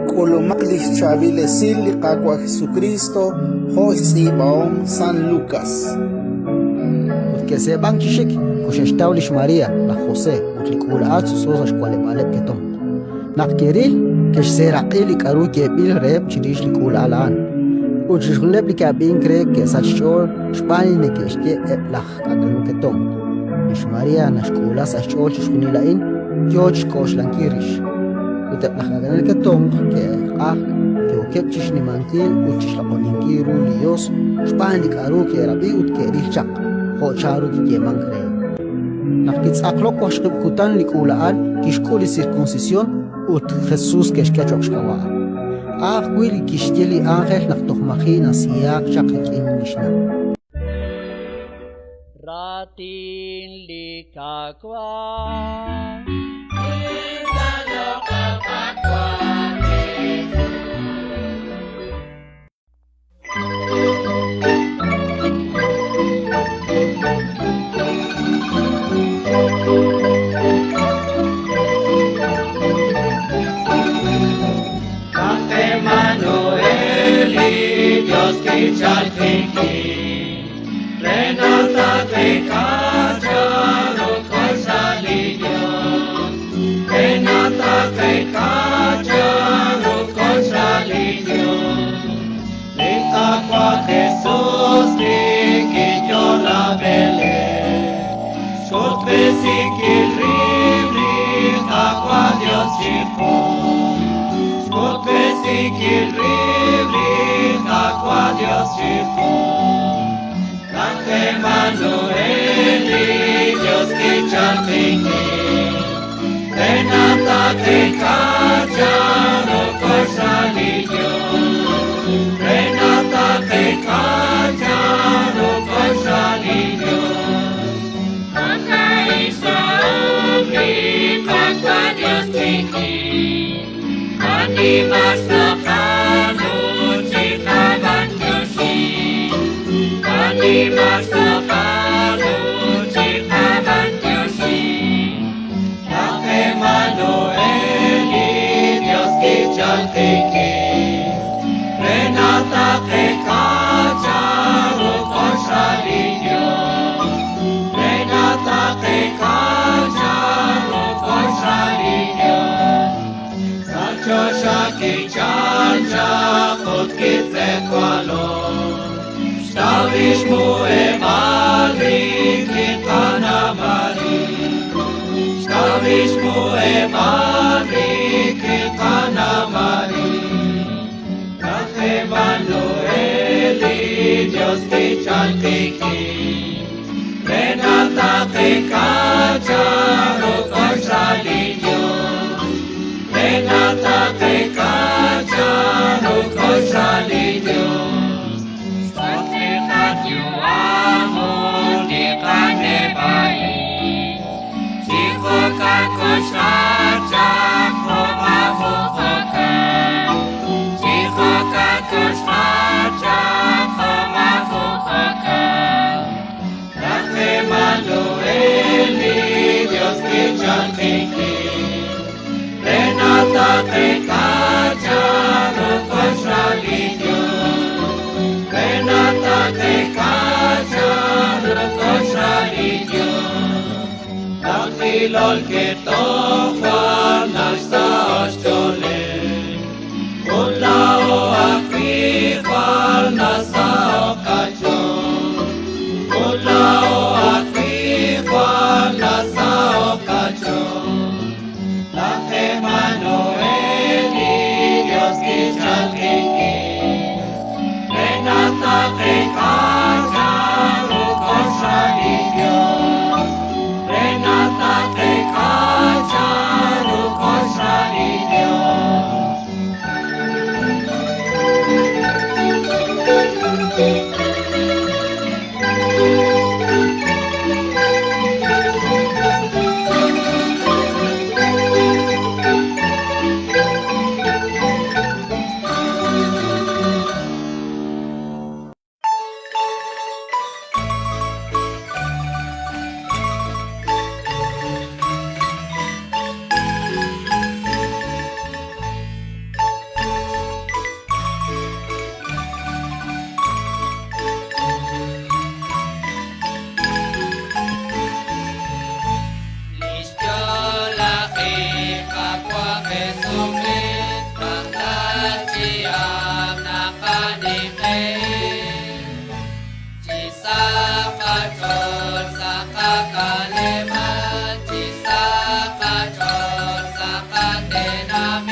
Colomaglis Chavile Silli Cagua Jesucristo, José Baom San Lucas. Que se van chishik, kusheshtaulish María, la José, utlikulaat sosa shkwalebalep ketom. Nakiril, que se raqili karu que bil rep chirish likulalan. Uchishulep likabin cree que sachol, shpani ne que shke eplach kagan ketom. Ish María nashkula sachol shunilain, George Koshlankirish. Uteplach kagan ketom, que que ukepchish ni mantil, uchishlaponinkiru lios, shpani karu que rabi utkeril chak. Charu di yeman cree. Nakits aklok washkib kutan likulaan kishkuli circuncisión ut Jesús keshkachokshkawa. Gwili kishteli ángel naktohmachina siyak chaklikin nishna. Ratin likakwa. Chaltiki, Renata Tecacha, Roco Salillo, Renata Tecacha, Roco Salillo, Litaqua Jesús, Tiquillo la Bele, Scotvesici Ribri, Aqua Dios Chico, Scotvesici Ribri, Aqua Dios Chico, Cante Manueli, Dios que chaltiki, Renata Tecacha, Roco Salillo, Renata Tecacha, Roco Salillo, Canta Isauri, Aqua Dios Chico, Anima Sopano, Anima Sopano, Chicaban Yoshi, Emanueli, Dios que chaltiki, Renata Tecacha, Roco Salillo, Renata Tecacha, Roco Salillo, Sancho Shaki Chancha, Kotkitze Kwalo, Stavish Mue Mari, Kitana Mari, Stavish Mue Mari, Kitana Mari, Cante Manueli, Dios que chaltiki, Renata Tecacha, Roco Salillo, Renata Tecacha, Roco Salillo, you amo di cane bai, Chifoka Koshacha, Foma Fofoka, Chifoka Koshacha, Foma Fofoka, Cante Manueli, Dios que chaltiki, Renata Tecacha, Roco Salillo, Renata Tecacha, Roco Salillo, Tafilol que tofa nasta oshole, Ulao akwifal nasta okacho, Ulao akwifal nasta okacho, Tante Manueli, Dios que chaltiki, Renata Tecacha, Roco Salillo, Renata Tecacha, Roco Salillo. Amen.